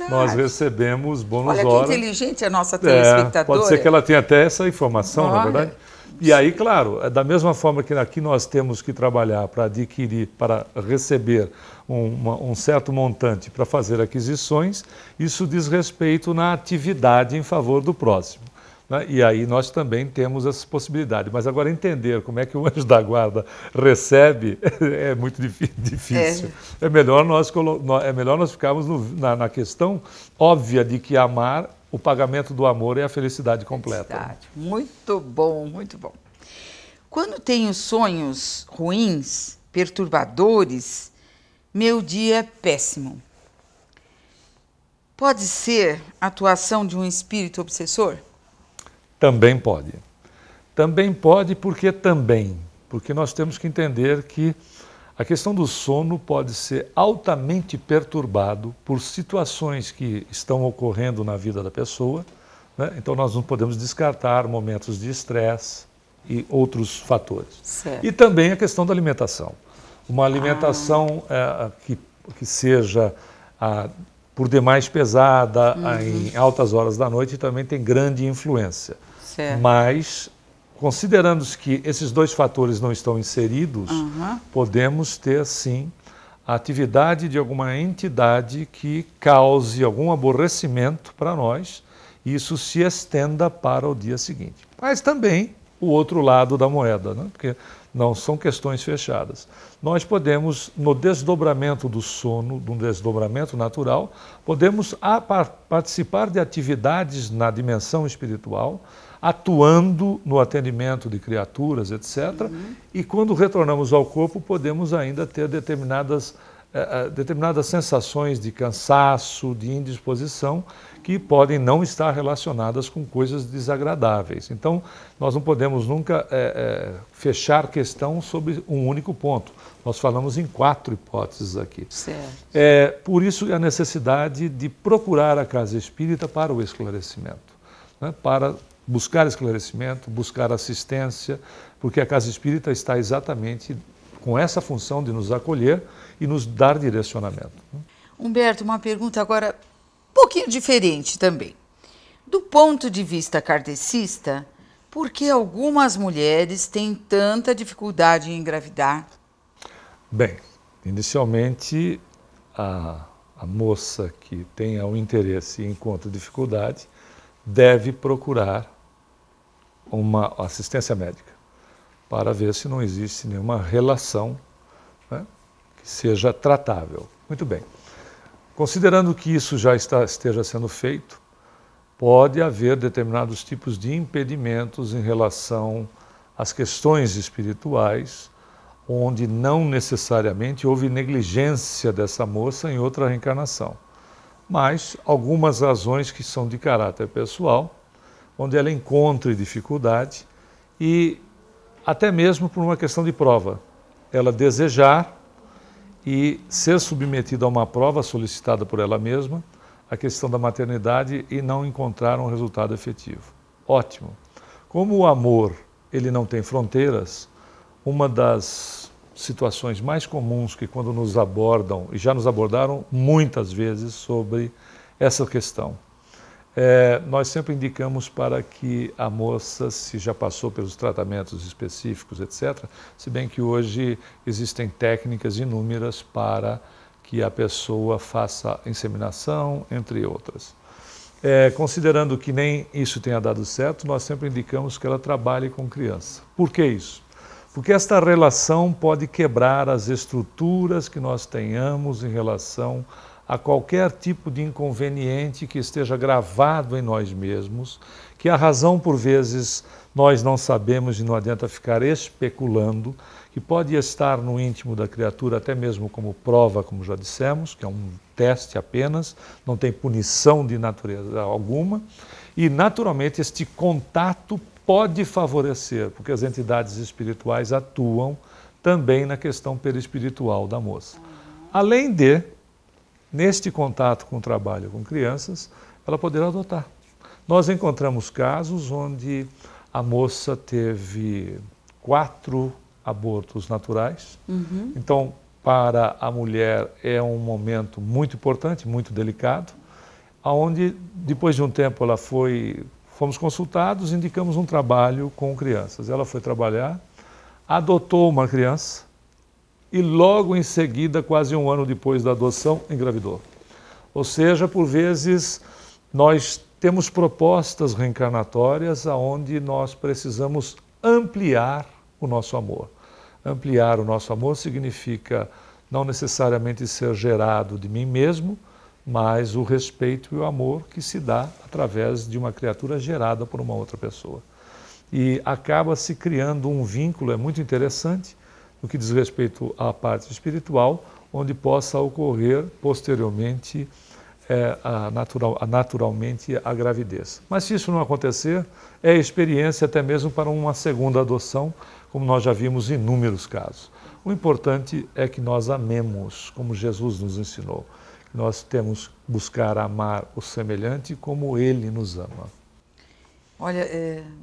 nós recebemos bônus horas. Olha que inteligente a nossa telespectadora. Pode ser que ela tenha até essa informação, na verdade. E aí, claro, da mesma forma que aqui nós temos que trabalhar para adquirir, para receber um certo montante para fazer aquisições, isso diz respeito na atividade em favor do próximo. Né? E aí nós também temos essa possibilidade. Mas agora entender como é que o anjo da guarda recebe é muito difícil. É melhor nós ficarmos na questão óbvia de que amar, o pagamento do amor é a felicidade completa. Muito bom, muito bom. Quando tenho sonhos ruins, perturbadores, meu dia é péssimo. Pode ser a atuação de um espírito obsessor? Também pode. Também pode porque nós temos que entender que a questão do sono pode ser altamente perturbado por situações que estão ocorrendo na vida da pessoa, né? Então nós não podemos descartar momentos de estresse e outros fatores. Certo. E também a questão da alimentação. Uma alimentação que seja por demais pesada, em altas horas da noite, também tem grande influência. Certo. Mas, considerando que esses dois fatores não estão inseridos, podemos ter, sim, a atividade de alguma entidade que cause algum aborrecimento para nós e isso se estenda para o dia seguinte. Mas também o outro lado da moeda, né? Porque não são questões fechadas. Nós podemos, no desdobramento do sono, de um desdobramento natural, podemos participar de atividades na dimensão espiritual, atuando no atendimento de criaturas, etc. E quando retornamos ao corpo, podemos ainda ter determinadas sensações de cansaço, de indisposição, que podem não estar relacionadas com coisas desagradáveis. Então, nós não podemos nunca fechar questão sobre um único ponto. Nós falamos em 4 hipóteses aqui. Certo. Por isso, a necessidade de procurar a casa espírita para o esclarecimento, né? Para buscar esclarecimento, buscar assistência, porque a casa espírita está exatamente com essa função de nos acolher e nos dar direcionamento. Humberto, uma pergunta agora um pouquinho diferente também. Do ponto de vista kardecista, por que algumas mulheres têm tanta dificuldade em engravidar? Bem, inicialmente a moça que tenha o interesse e encontra dificuldade deve procurar uma assistência médica para ver se não existe nenhuma relação, né, que seja tratável. Muito bem. Considerando que isso já esteja sendo feito, pode haver determinados tipos de impedimentos em relação às questões espirituais, onde não necessariamente houve negligência dessa moça em outra reencarnação, mas algumas razões que são de caráter pessoal, onde ela encontre dificuldade e até mesmo por uma questão de prova. Ela desejar e ser submetida a uma prova solicitada por ela mesma, a questão da maternidade, e não encontrar um resultado efetivo. Ótimo. Como o amor ele não tem fronteiras, uma das situações mais comuns que quando nos abordam, e já nos abordaram muitas vezes sobre essa questão, nós sempre indicamos para que a moça, se já passou pelos tratamentos específicos, etc., se bem que hoje existem técnicas inúmeras para que a pessoa faça inseminação, entre outras. Considerando que nem isso tenha dado certo, nós sempre indicamos que ela trabalhe com criança. Por que isso? Porque esta relação pode quebrar as estruturas que nós tenhamos em relação a qualquer tipo de inconveniente que esteja gravado em nós mesmos, que a razão, por vezes, nós não sabemos e não adianta ficar especulando, que pode estar no íntimo da criatura, até mesmo como prova, como já dissemos, que é um teste apenas, não tem punição de natureza alguma, e, naturalmente, este contato pode favorecer, porque as entidades espirituais atuam também na questão perispiritual da moça. Além de, neste contato com o trabalho com crianças, ela poderá adotar. Nós encontramos casos onde a moça teve 4 abortos naturais. Então, para a mulher é um momento muito importante, muito delicado, onde depois de um tempo fomos consultados, indicamos um trabalho com crianças. Ela foi trabalhar, adotou uma criança, e logo em seguida, quase um ano depois da adoção, engravidou. Ou seja, por vezes, nós temos propostas reencarnatórias onde nós precisamos ampliar o nosso amor. Ampliar o nosso amor significa não necessariamente ser gerado de mim mesmo, mas o respeito e o amor que se dá através de uma criatura gerada por uma outra pessoa. E acaba se criando um vínculo, é muito interessante, no que diz respeito à parte espiritual, onde possa ocorrer posteriormente naturalmente a gravidez. Mas se isso não acontecer, é experiência até mesmo para uma segunda adoção, como nós já vimos em inúmeros casos. O importante é que nós amemos, como Jesus nos ensinou. Nós temos que buscar amar o semelhante como Ele nos ama. Olha,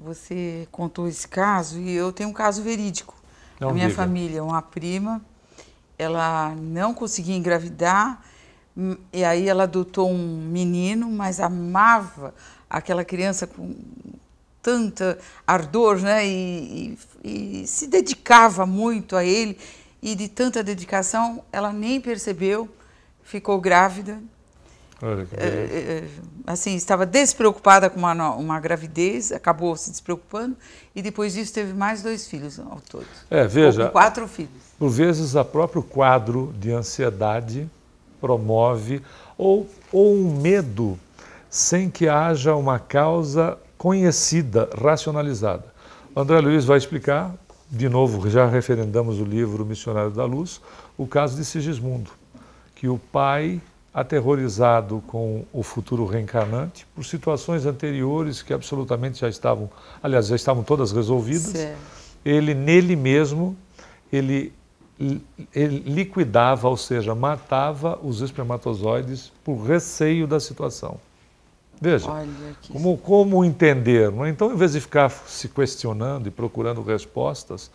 você contou esse caso e eu tenho um caso verídico. Na minha família, uma prima, ela não conseguia engravidar e aí ela adotou um menino, mas amava aquela criança com tanta ardor, né? E se dedicava muito a ele, e de tanta dedicação ela nem percebeu, ficou grávida. Assim, estava despreocupada com uma gravidez, acabou se despreocupando e depois disso teve mais 2 filhos ao todo. Veja, com 4 filhos. Por vezes, o próprio quadro de ansiedade promove ou um medo sem que haja uma causa conhecida, racionalizada. André Luiz vai explicar, de novo, já referendamos o livro Missionário da Luz, o caso de Sigismundo, que o pai, aterrorizado com o futuro reencarnante, por situações anteriores que absolutamente já estavam todas resolvidas, certo. Ele nele mesmo, ele liquidava, ou seja, matava os espermatozoides por receio da situação. Veja, como entender, não é? Então, em vez de ficar se questionando e procurando respostas,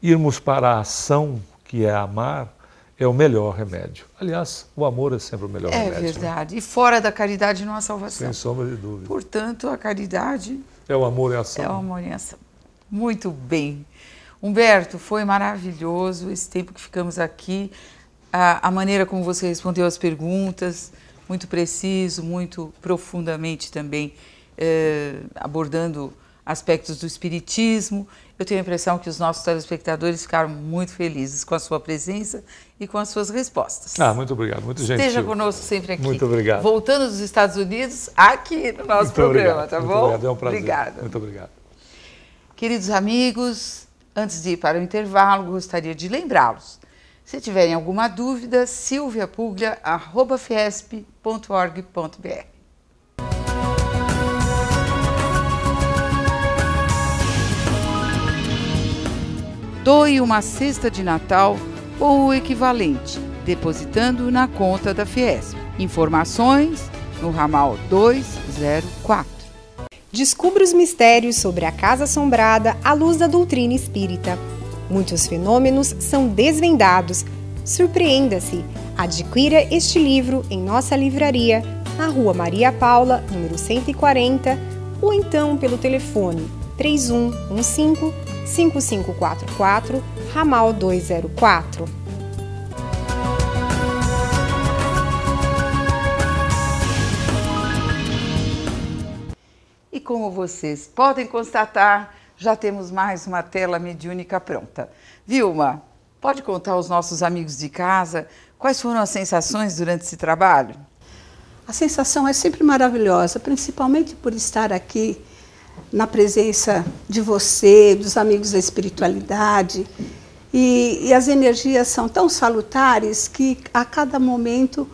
irmos para a ação, que é amar, é o melhor remédio. Aliás, o amor é sempre o melhor remédio. É verdade. Né? E fora da caridade não há salvação. Sem sombra de dúvida. Portanto, a caridade... é o amor em ação. É o amor em ação. Muito bem. Humberto, foi maravilhoso esse tempo que ficamos aqui. A maneira como você respondeu as perguntas, muito preciso, muito profundamente também, abordando aspectos do espiritismo. Eu tenho a impressão que os nossos telespectadores ficaram muito felizes com a sua presença e com as suas respostas. Muito obrigado, muito gentil. Esteja conosco sempre aqui. Muito obrigado. Voltando dos Estados Unidos, aqui no nosso programa, tá bom? Muito obrigado, é um prazer. Obrigada. Muito obrigado. Queridos amigos, antes de ir para o intervalo, gostaria de lembrá-los. Se tiverem alguma dúvida, silviapuglia@fiesp.org.br. Doe uma cesta de Natal ou o equivalente, depositando na conta da Fiesp. Informações no ramal 204. Descubra os mistérios sobre a Casa Assombrada à luz da doutrina espírita. Muitos fenômenos são desvendados. Surpreenda-se! Adquira este livro em nossa livraria, na Rua Maria Paula, número 140, ou então pelo telefone 3115-5544, ramal 204. E como vocês podem constatar, já temos mais uma tela mediúnica pronta. Vilma, pode contar aos nossos amigos de casa quais foram as sensações durante esse trabalho? A sensação é sempre maravilhosa, principalmente por estar aqui na presença de você, dos amigos da espiritualidade. E as energias são tão salutares que a cada momento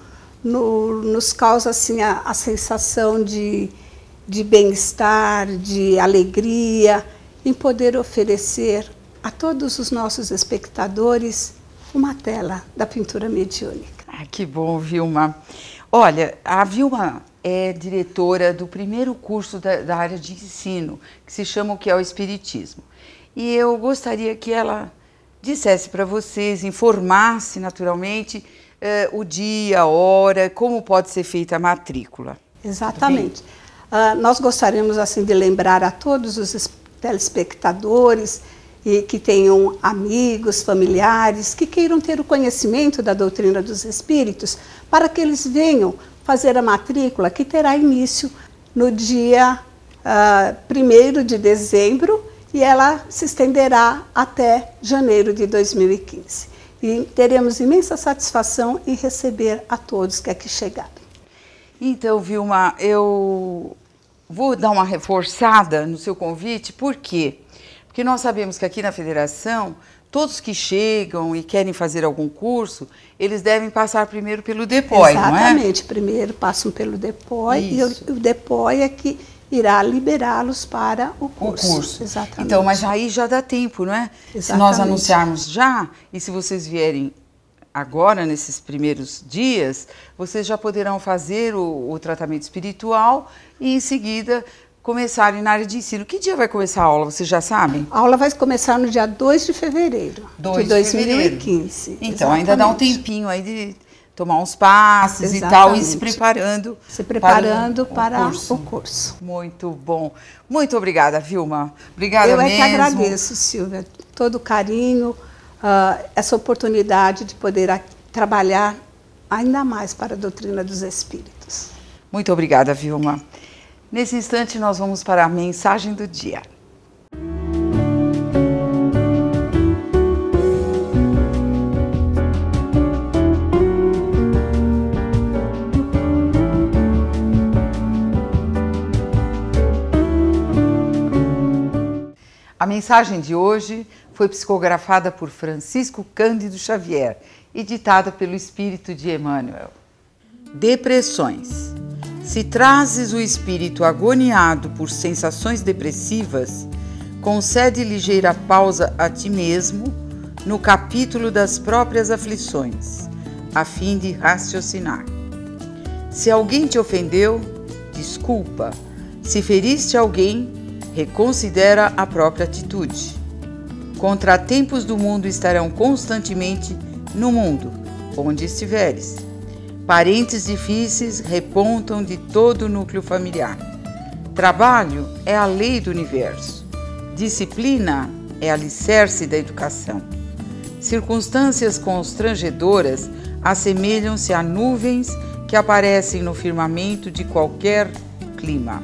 nos causa assim, a sensação de bem-estar, de alegria, em poder oferecer a todos os nossos espectadores uma tela da pintura mediúnica. Que bom, Vilma. Olha, a Vilma é diretora do primeiro curso da área de ensino, que se chama O que é o Espiritismo. E eu gostaria que ela dissesse para vocês, informasse naturalmente o dia, a hora, como pode ser feita a matrícula. Exatamente. Nós gostaríamos assim de lembrar a todos os telespectadores e que tenham amigos, familiares, que queiram ter o conhecimento da doutrina dos espíritos, para que eles venham fazer a matrícula, que terá início no dia 1º de dezembro e ela se estenderá até janeiro de 2015. E teremos imensa satisfação em receber a todos que aqui chegarem. Então, Vilma, eu vou dar uma reforçada no seu convite, por quê? Porque nós sabemos que aqui na Federação, todos que chegam e querem fazer algum curso, eles devem passar primeiro pelo DEPOI, não é? Exatamente, primeiro passam pelo DEPOI e o DEPOI é que irá liberá-los para o curso. Exatamente. Então, mas aí já dá tempo, não é? Exatamente. Se nós anunciarmos já, e se vocês vierem agora, nesses primeiros dias, vocês já poderão fazer o tratamento espiritual e, em seguida, começarem na área de ensino. Que dia vai começar a aula, vocês já sabem? A aula vai começar no dia 2 de fevereiro de 2015. Então, exatamente. Ainda dá um tempinho aí de tomar uns passes exatamente. E tal, e se preparando. Para o curso. Muito bom. Muito obrigada, Vilma. Obrigada mesmo. Eu é que agradeço, Silvia, todo o carinho, essa oportunidade de poder trabalhar ainda mais para a doutrina dos espíritos. Muito obrigada, Vilma. Nesse instante, nós vamos para a mensagem do dia. A mensagem de hoje foi psicografada por Francisco Cândido Xavier e ditada pelo Espírito de Emmanuel. Depressões. Se trazes o espírito agoniado por sensações depressivas, concede ligeira pausa a ti mesmo no capítulo das próprias aflições, a fim de raciocinar. Se alguém te ofendeu, desculpa. Se feriste alguém, reconsidera a própria atitude. Contratempos do mundo estarão constantemente no mundo, onde estiveres. Parentes difíceis repontam de todo o núcleo familiar. Trabalho é a lei do universo. Disciplina é alicerce da educação. Circunstâncias constrangedoras assemelham-se a nuvens que aparecem no firmamento de qualquer clima.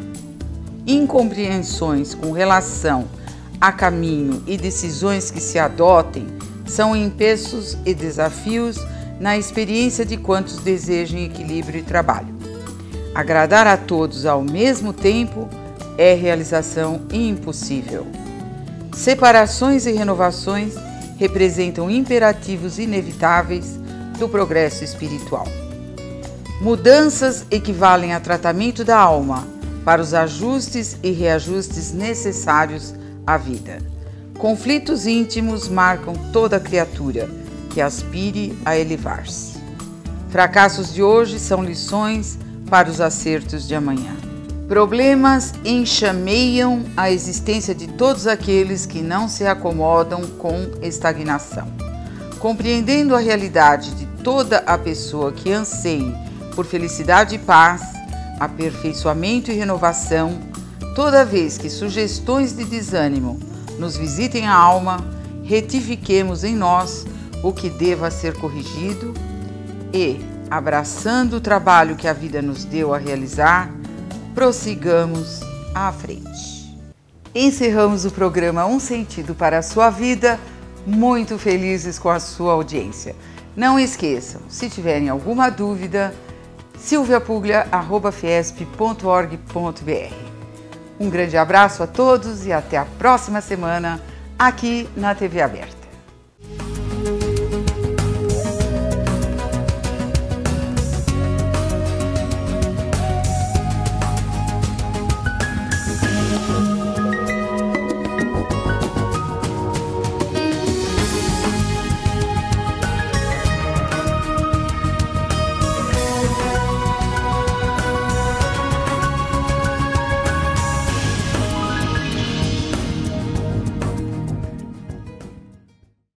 Incompreensões com relação a caminho e decisões que se adotem são empeços e desafios na experiência de quantos desejam equilíbrio e trabalho. Agradar a todos ao mesmo tempo é realização impossível. Separações e renovações representam imperativos inevitáveis do progresso espiritual. Mudanças equivalem a tratamento da alma para os ajustes e reajustes necessários à vida. Conflitos íntimos marcam toda criatura que aspire a elevar-se. Fracassos de hoje são lições para os acertos de amanhã. Problemas enxameiam a existência de todos aqueles que não se acomodam com estagnação. Compreendendo a realidade de toda a pessoa que anseie por felicidade e paz, aperfeiçoamento e renovação, toda vez que sugestões de desânimo nos visitem a alma, retifiquemos em nós o que deva ser corrigido e, abraçando o trabalho que a vida nos deu a realizar, prossigamos à frente. Encerramos o programa Um Sentido para a Sua Vida, muito felizes com a sua audiência. Não esqueçam, se tiverem alguma dúvida, silviapuglia@fiesp.org.br. Um grande abraço a todos e até a próxima semana aqui na TV Aberta.